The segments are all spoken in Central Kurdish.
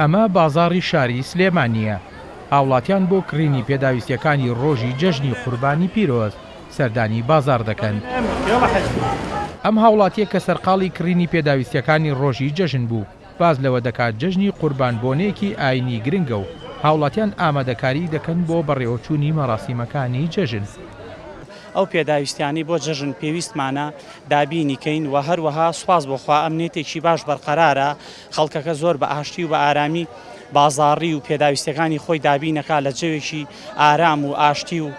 ئەمە بازاڕی شاری سلێمانیە. هاوڵاتیان بۆ کڕینی پێداویستیەکانی ڕۆژی جەژنی قوربانی پیرۆز سەردانی بازار دەکەن. ئەم هاوڵاتیە کە سەرقاڵی کڕینی پێداویستیەکانی ڕۆژی جەژن بوو باز لەوە دەکات جەژنی قوربان بۆنەیەکی ئاینی گرنگە و هاوڵاتیان ئامادەکاری دەکەن بۆ بەڕێوەچوونی مەراسیمەکانی جەژن. ئەو پێداویستیانی بۆ جەژن پێویستمانە دابینیکەین و هەروەها سوپاس بۆخوا ئەمنیەتێکی باش بەرقەرارە، خەڵکەکە زۆر بە ئاشتی و بە ئارامی بازاڕی و پێداویستەکانی خۆی دابینەکە لە جەوێکی ئارام و ئاشتی و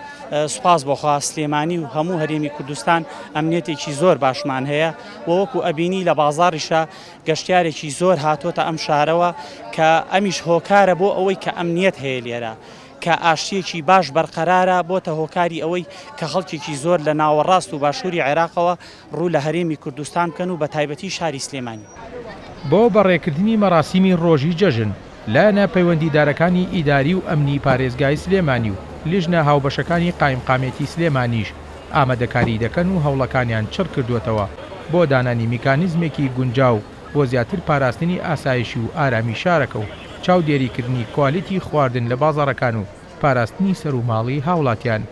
سوپاس بۆخوا سلێمانی و هەموو هەرێمی کوردستان ئەمنیەتێکی زۆر باشمان هەیە و وەکو ئەبینی لە بازاڕیشە گەشتیارێکی زۆر هاتوۆتە ئەم شارەوە کە ئەمیش هۆکارە بۆ ئەوەی کە ئەمنیەت هەیە لێرە، کە ئاشتیەکی باش بەرقەرارە بۆتە هۆکاری ئەوەی کە خەڵکێکی زۆر لە ناوەڕاست و باشووری عێراقەوە ڕوو لە هەرێمی کوردستان بکەن و بە تایبەتی شاری سلێمانی. بۆ بەڕێکردنی مەراسیمی ڕۆژی جەژن لایەنە پەیوەندیدارەکانی ئیداری و ئەمنی پارێزگای سلێمانی و لیژنە هاوبەشەکانی قایمقامێتی سلێمانیش ئامادەکاری دەکەن و هەوڵەکانیان چڕ کردوێتەوە بۆ دانانی میکانیزمێکی گونجاو بۆ زیاتر پاراستنی ئاسایشی و ئارامی شارەکە و چاودێریکردنی کوالیتی خواردن لە بازاڕەکان و پاراستنی سەر و ماڵی هاوڵاتیان.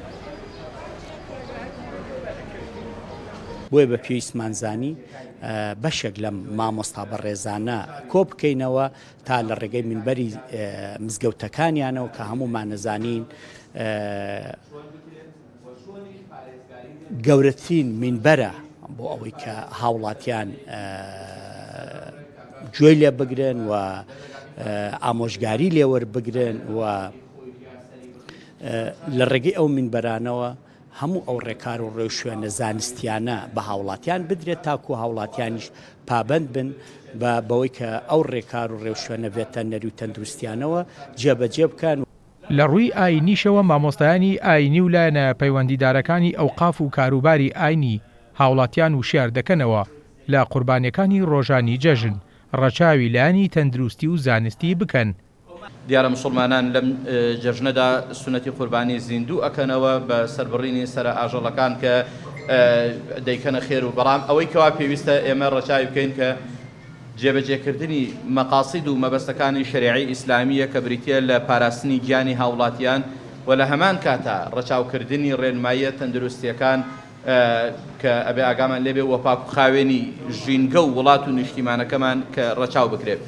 بۆیە بە پێویستمانزانی بەشێک لەم مامۆستا بەڕێزانە کۆ بکەینەوە تا لە ڕێگەی منبەری مزگەوتەکانیانەوە کە هەمومان نەزانین گەورەترین منبەرە بۆ ئەوەی کە هاوڵاتیان گوێی لێ بگرن و ئامۆژگاری لێوەربگرن و لە ڕێگەی ئەو منبەرانەوە هەموو ئەو ڕێکار و ڕێو شوێنە زانستیانە بە هاوڵاتیان بدرێت تاکو هاوڵاتیانیش پابند بن بەوەی کە ئەو ڕێکار و ڕێو شوێنە ڤێتەنەری و تەندروستیانەوە جێبەجێ بکەن. لە ڕووی ئاینیشەوە مامۆستایانی ئاینی و لایەنە پەیوەندیدارەکانی ئەوقاف و کاروباری ئاینی هاوڵاتیان وشیار دەکەنەوە لە قوربانیەکانی ڕۆژانی جەژن ڕەچاوی لایەنی تەندروستی و زانستی بکەن. دیارە مسلمانان لەم جەژنەدا سونەتی قوربانی زیندوو ئەکەنەوە بە سەربڕینی سەر ئاژەڵەکان کە دەیکەنە خێر و بەڵام ئەوەی کەوا پێویستە ئێمە ڕەچاوی بکەین کە جێبەجێکردنی مەقاصید و مەبەستەکانی شەریعی ئیسلامیە کە بریتە لە پاراستنی گیانی هاوڵاتیان و لە هەمان کاتە ڕەچاوکردنی ڕێنماییە تەندروستیەکان کە ئەبێ ئاگامان لێبێ وە پاک و خاوێنی ژینگە و وڵات و نیشتیمانەکەمان کە ڕەچاو بکرێت.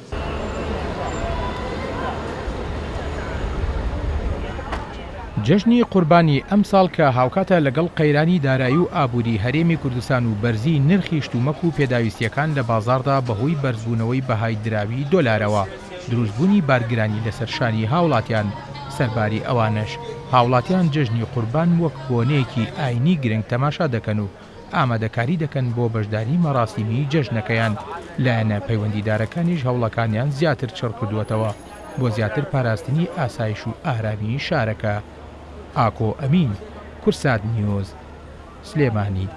جەژنی قوربانی ئەم ساڵ کە هاوکاتە لەگەڵ قەیرانی دارایی و ئابووری هەرێمی کوردستان و بەرزی نرخی شتومەک و پێداویستیەکان لە بازاڕدا بەهۆی بەرزبوونەوەی بەهای دراوی دۆلارەوە دروستبوونی بارگرانی لەسەر شانی هاوڵاتیان سەرباری ئەوانش هاوڵاتیان جەژنی قوربان وەک بۆنەیەکی ئاینی گرنگ تەماشا دەکەن و ئامادەکاری دەکەن بۆ بەشداری مەراسیمی جەژنەکەیان. لایەنە پەیوەندیدارەکانیش هەوڵەکانیان زیاتر چڕ کردووەتەوە بۆ زیاتر پاراستنی ئاسایش و ئارامی شارەکە. ئاکۆ ئەمین، کورسات نیوز، سلێمانی.